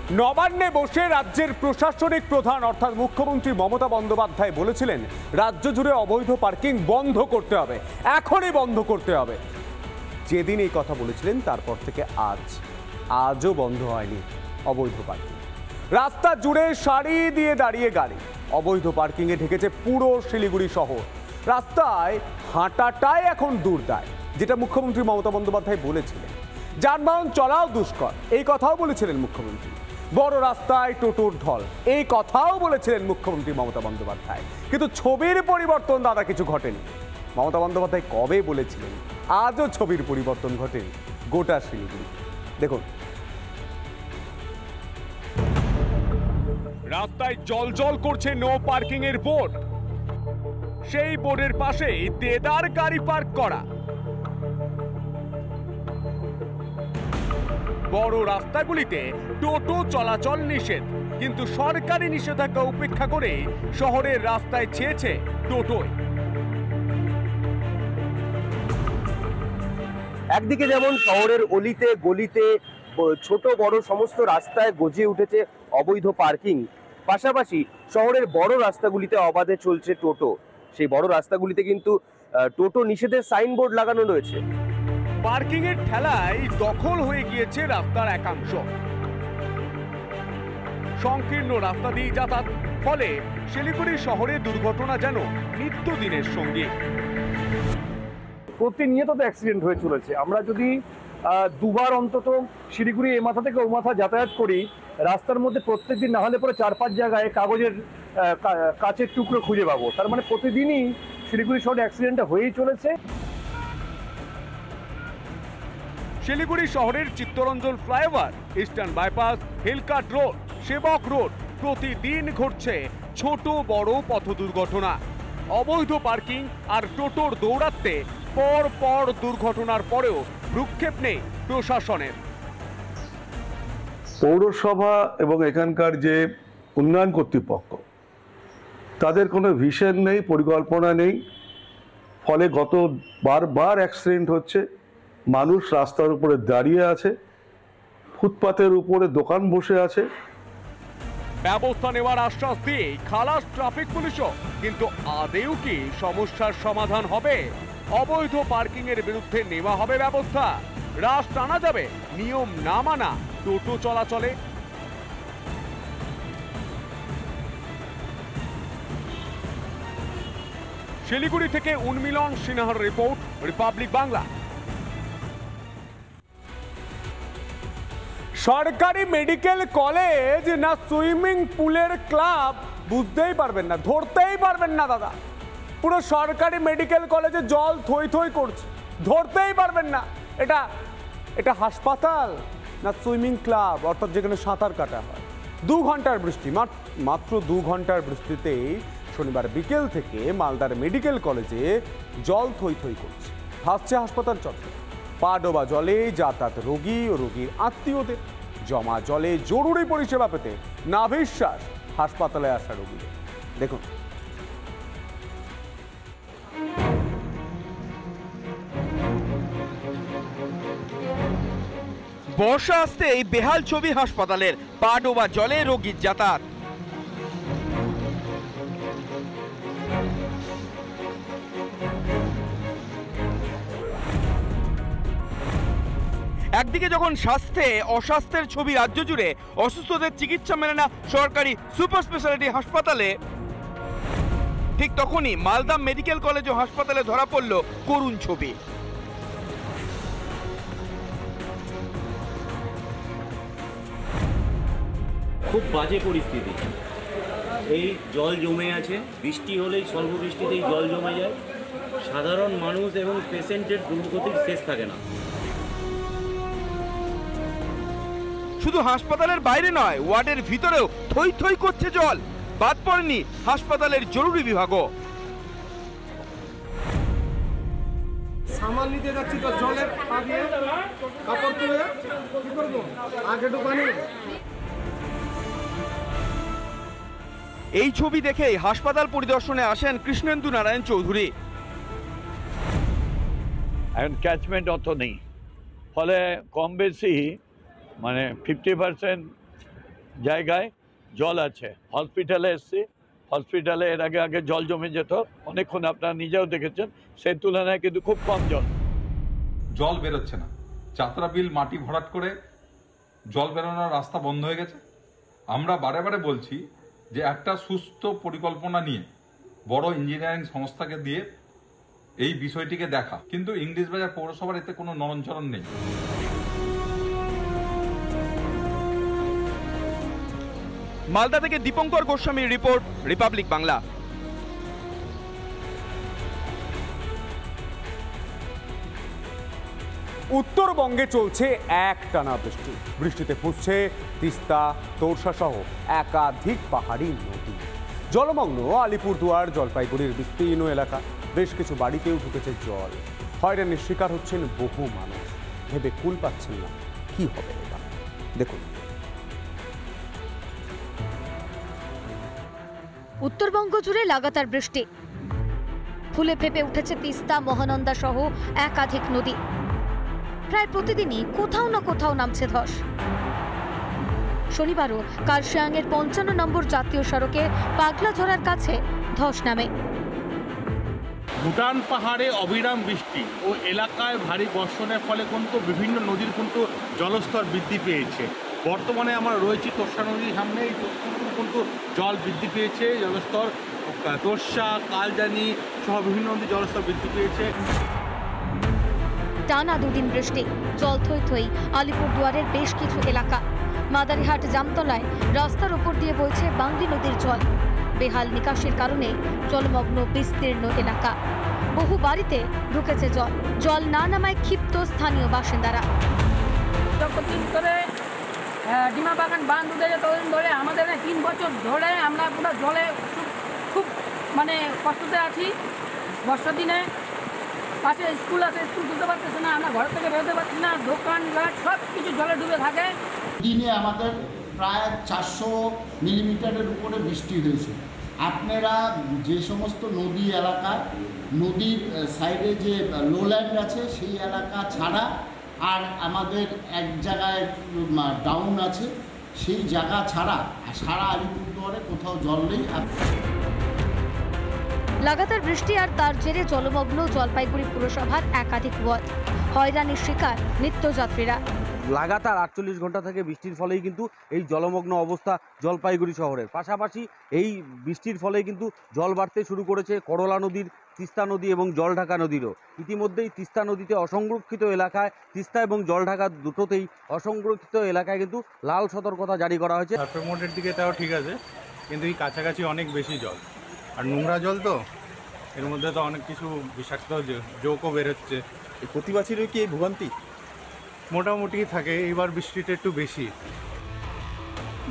নবান্নে বসে রাজ্যের প্রশাসনিক প্রধান অর্থাৎ মুখ্যমন্ত্রী মমতা বন্দ্যোপাধ্যায় বলেছিলেন রাজ্য জুড়ে অবৈধ পার্কিং বন্ধ করতে হবে, এখনই বন্ধ করতে হবে। যেদিন এই কথা বলেছিলেন তারপর থেকে আজও বন্ধ হয়নি অবৈধ পার্কিং। রাস্তা জুড়ে সারি দিয়ে দাঁড়িয়ে গাড়ি, অবৈধ পার্কিংয়ে ঢেকেছে পুরো শিলিগুড়ি শহর। রাস্তায় হাঁটাটাই এখন দুর্দায়, যেটা মুখ্যমন্ত্রী মমতা বন্দ্যোপাধ্যায় বলেছিলেন। যানবাহন চলাও দুষ্কর, এই কথাও বলেছিলেন মুখ্যমন্ত্রী। বড় রাস্তায় টোটোর ঢল, এই কথাও বলেছিলেন মুখ্যমন্ত্রী মমতা বন্দ্যোপাধ্যায়। কিন্তু ছবির পরিবর্তন দাদা কিছু ঘটেনি। মমতা বন্দ্যোপাধ্যায় কবে বলেছিলেন, আজও ছবির পরিবর্তন ঘটেনি গোটা শিলিগুড়ি। দেখুন, রাস্তায় জল করছে নো পার্কিং এর বোর্ড। সেই বোর্ডের পাশেই দেদার গাড়ি পার্ক করা। বড় রাস্তাগুলিতে টোটো চলাচল নিষেধ, কিন্তু সরকারি নিষেধাজ্ঞা উপেক্ষা করে শহরের রাস্তায় ছেয়েছে টোটোয়। একদিকে যেমন শহরের অলিতে গলিতে ছোট বড় সমস্ত রাস্তায় গজিয়ে উঠেছে অবৈধ পার্কিং, পাশাপাশি শহরের বড় রাস্তাগুলিতে অবাধে চলছে টোটো। সেই বড় রাস্তাগুলিতে কিন্তু টোটো নিষেধের সাইনবোর্ড লাগানো রয়েছে। পার্কিং এর ঠেলায় দখল হয়ে গিয়েছে রাস্তার একাংশ। সংকীর্ণ রাস্তা দিয়ে যাতায়াত, ফলে শিলিগুড়ি শহরে দুর্ঘটনা যেন নিত্যদিনের সঙ্গী। প্রতিনিয়ত তো অ্যাক্সিডেন্ট হয়ে চলেছে। আমরা যদি দুবার অন্তত শিলিগুড়ি এ মাথা থেকে ও মাথা যাতায়াত করি, রাস্তার মধ্যে প্রত্যেকদিন না হলে পরে 4-5 জায়গায় কাগজের কাচের টুকরো খুঁজে পাবো। তার মানে প্রতিদিনই শিলিগুড়ি শহরে অ্যাক্সিডেন্টটা হয়েই চলেছে। শিলিগুড়ি শহরের Chittaranjan flyover, eastern bypass, Hill Cart road, সেবক রোড, প্রতিদিন ঘটছে ছোট বড় পথ দুর্ঘটনা। অবৈধ পার্কিং আর টোটোর দৌরাত্মে পর দুর্ঘটনার পরেও ভ্রুক্ষেপ নেই প্রশাসনের। পৌরসভা এবং এখানকার যে উন্নয়ন কর্তৃপক্ষ, তাদের কোনো ভিশন নেই, পরিকল্পনা নেই। ফলে গত বারবার অ্যাক্সিডেন্ট হচ্ছে। মানুষ রাস্তার উপরে দাঁড়িয়ে আছে, ফুটপাতের উপরে দোকান বসে আছে। ব্যবস্থা নেওয়ার আশ্বাস দিয়ে খালাস ট্রাফিক পুলিশও, কিন্তু আদেও কি সমস্যার সমাধান হবে? অবৈধ পার্কিং এর বিরুদ্ধে নেওয়া হবে ব্যবস্থা? রাশ টানা যাবে নিয়ম না মানা টোটো চলাচলে? শিলিগুড়ি থেকে উন্মিলন সিনহার রিপোর্ট, রিপাবলিক বাংলা। সরকারি মেডিকেল কলেজ না সুইমিং পুলের ক্লাব বুঝতেই পারবেন না, ধরতেই পারবেন না দাদা। পুরো সরকারি মেডিকেল কলেজে জল থই থই করছে, ধরতেই পারবেন না এটা হাসপাতাল না সুইমিং ক্লাব, অর্থাৎ যেখানে সাঁতার কাটা হয়। 2 ঘন্টার বৃষ্টি, মাত্র 2 ঘন্টার বৃষ্টিতেই শনিবার বিকেল থেকে মালদার মেডিকেল কলেজে জল থই থই করছে, ভাসছে হাসপাতাল চত্বর। পা ডোবা জলে যাতায়াত রোগী ও রোগীর আত্মীয়দের, জমা জলে জরুরি পরিষেবা পেতে নাভিশ্বাস হাসপাতালে আসা রোগীদের। দেখুন, বর্ষা আসতেই বেহাল ছবি হাসপাতালের, পা ডোবা জলে রোগীর যাতায়াত। একদিকে যখন স্বাস্থ্যে অস্বাস্থ্যের ছবি রাজ্য জুড়ে, অসুস্থদের চিকিৎসা মেলে না সরকারি সুপার স্পেশালিটি হাসপাতালে, ঠিক তখনই মালদা মেডিকেল কলেজ ও হাসপাতালে ধরা পড়ল করুণ ছবি। খুব বাজে পরিস্থিতি। এই জল জমে আছে, বৃষ্টি হলেই স্বল্প বৃষ্টিতেই জল জমে যায়। সাধারণ মানুষ এবং পেশেন্টের দুর্গতির শেষ থাকে না। শুধু হাসপাতালের বাইরে নয়, ওয়ার্ডের ভিতরেও থই থই করছে জল। বাদ পড়েনি হাসপাতালের জরুরি বিভাগও। সামান নিতে যাচ্ছি তো জলের পা দিয়ে কাপড় তুলে কি করবো, আগে ঢুকানি। এই ছবি দেখেই হাসপাতাল পরিদর্শনে আসেন কৃষ্ণেন্দু নারায়ণ চৌধুরী। এখন ক্যাচমেন্ট অত নেই, ফলে কম বেশি মানে 50% জায়গায় জল আছে। হসপিটালে এসছি, হসপিটালে এর আগে জল জমে যেত অনেকক্ষণ, আপনারা নিজেও দেখেছেন, সেই তুলনায় কিন্তু খুব কম জল বেরোচ্ছে না। যাত্রা বিল মাটি ভরাট করে জল বেরোনোর রাস্তা বন্ধ হয়ে গেছে। আমরা বারে বারে বলছি যে একটা সুস্থ পরিকল্পনা নিয়ে বড় ইঞ্জিনিয়ারিং সংস্থাকে দিয়ে এই বিষয়টিকে দেখা, কিন্তু ইংলিশ বাজার পৌরসভার এতে কোনো নড়নচড়ন নেই। মালদা থেকে দীপঙ্কর গোস্বামীর রিপোর্ট, রিপাবলিক বাংলা। উত্তরবঙ্গে চলছে একটানা বৃষ্টি। বৃষ্টিতে ফুসছে তিস্তা, তোরসা সহ একাধিক পাহাড়ি নদী। জলমগ্ন আলিপুরদুয়ার, জলপাইগুড়ির বিস্তীর্ণ এলাকা। বেশ কিছু বাড়িতেও ঢুকেছে জল। হয়রানির শিকার হচ্ছেন বহু মানুষ। ভেবে কুল পাচ্ছেন না কি হবে এবার। দেখুন। উত্তরবঙ্গ জুড়ে লাগাতার বৃষ্টি, ফুলে ফেপে উঠেছে তিস্তা, মহানন্দা সহ একাধিক নদী। প্রায় প্রতিদিনই কোথাও না কোথাও নামছে ধস। শনিবারও কার্শিয়াংয়ের ৫৫ নম্বর জাতীয় সড়কে পাগলাঝোড়ার কাছে ধস নামে। ভুটান পাহাড়ে অবিরাম বৃষ্টি ও এলাকায় ভারী বর্ষণের ফলে কিন্তু বিভিন্ন নদীর কিন্তু জলস্তর বৃদ্ধি পেয়েছে। বর্তমানে আমরা রয়েছি তোরসা নদীর সামনে। এই কিন্তু জল বৃদ্ধি পেয়েছে, জলস্তর তোরসা, কালজানি সহ বিভিন্ন নদীর জলস্তর বৃদ্ধি পেয়েছে। টানা দুদিন বৃষ্টি, জল থই থই আলিপুরদুয়ারের বেশ কিছু এলাকা। মাদারিহাট জামতলায় রাস্তার উপর দিয়ে বইছে বাংলি নদীর জল। বেহাল নিকাশির কারণে জলমগ্ন বিস্তীর্ণ এলাকা। বহু বাড়িতে ঢুকেছে জল। জল না নামায় ক্ষিপ্ত স্থানীয় বাসিন্দারা। ডিমা বাগান বাঁধ উঠে ততদিন ধরে আমাদের 3 বছর ধরে আমরা পুরো জলে খুব মানে কষ্টতে আছি। বর্ষার দিনে পাশে স্কুল আছে, স্কুল তুলতে পারতেছে না, আমরা ঘর থেকে বেরোতে পারছি না, দোকানঘাট সব কিছু জলে ডুবে থাকে। দিনে আমাদের প্রায় 400 মিলিমিটারের উপরে বৃষ্টি হয়েছে। আপনারা যে সমস্ত নদী এলাকা, নদীর সাইডে যে লোল্যান্ড আছে সেই এলাকা ছাড়া আর আমাদের এক জায়গায় ডাউন আছে, সেই জায়গা ছাড়া সারা আলিপুরদুয়ারে কোথাও জল নেই। লাগাতার বৃষ্টি আর তার জেরে জলমগ্ন জলপাইগুড়ি পুরসভার একাধিক ওয়ার্ড। হয়রানির শিকার নিত্যযাত্রীরা। লাগাতার 48 ঘন্টা থেকে বৃষ্টির ফলেই কিন্তু এই জলমগ্ন অবস্থা জলপাইগুড়ি শহরের। পাশাপাশি এই বৃষ্টির ফলে কিন্তু জল বাড়তে শুরু করেছে করলা নদীর, তিস্তা নদী এবং জলঢাকা নদীরও। ইতিমধ্যেই তিস্তা নদীতে অসংরক্ষিত এলাকায়, তিস্তা এবং জলঢাকা দুটোতেই অসংরক্ষিত এলাকায় কিন্তু লাল সতর্কতা জারি করা হয়েছে। মোটের দিকে তাও ঠিক আছে, কিন্তু এই কাছাকাছি অনেক বেশি জল আর নোংরা জল, তো এর মধ্যে তো অনেক কিছু বিষাক্ত জোকও বেরোচ্ছে। প্রতি বছরই কি এই ভোগান্তি মোটামুটি থাকে, এবার বৃষ্টিটা একটু বেশি।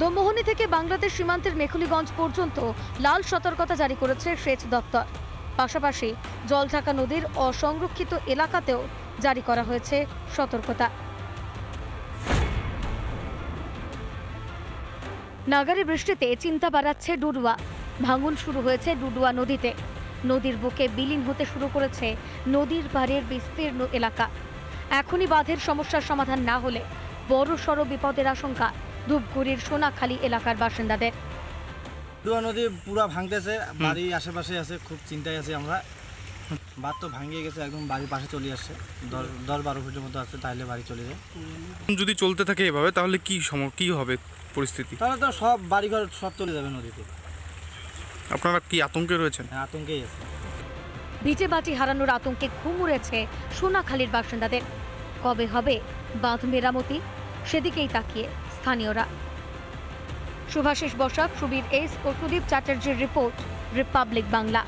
দমোহনী থেকে বাংলাদেশ সীমান্তের মেখলিগঞ্জ পর্যন্ত লাল সতর্কতা জারি করেছে সেচ দপ্তর। পাশাপাশি জলঢাকা নদীর অসংরক্ষিত এলাকাতেও জারি করা হয়েছে সতর্কতা। নাগারে বৃষ্টিতে চিন্তা বাড়াচ্ছে ডুডুয়া। ভাঙন শুরু হয়েছে ডুডুয়া নদীতে। নদীর বুকে বিলীন হতে শুরু করেছে নদীর পাড়ের বিস্তীর্ণ এলাকা। এখনই বাঁধের সমস্যার সমাধান না হলে বড় সড় বিপদের আশঙ্কা ধূপগুড়ির সোনাখালী এলাকার বাসিন্দাদের। ডুডুয়া নদী পুরা ভাঙতেছে, বাড়ি আশেপাশে আছে, খুব চিন্তায় আছে আমরা। বাঁধ তো ভাঙিয়ে গেছে, একদম বাড়ির পাশে চলে আসছে, 10-12 ফুটের মতো আছে, তাহলে বাড়ি চলে যায়। যদি চলতে থাকে এভাবে তাহলে কি হবে পরিস্থিতি? তাহলে তো সব বাড়িঘর সব চলে যাবে নদীতে। আপনারা কি আতঙ্কে রয়েছেন? হ্যাঁ, আতঙ্কেই আছে। ভিটে বাটি হারানোর আতঙ্কে ঘুম উড়েছে সোনাখালীর বাসিন্দাদের। কবে হবে বাঁধ মেরামতি, সেদিকেই তাকিয়ে স্থানীয়রা। শুভাশিস বসাক, সুবীর এস ও সুদীপ চ্যাটার্জির রিপোর্ট, রিপাবলিক বাংলা।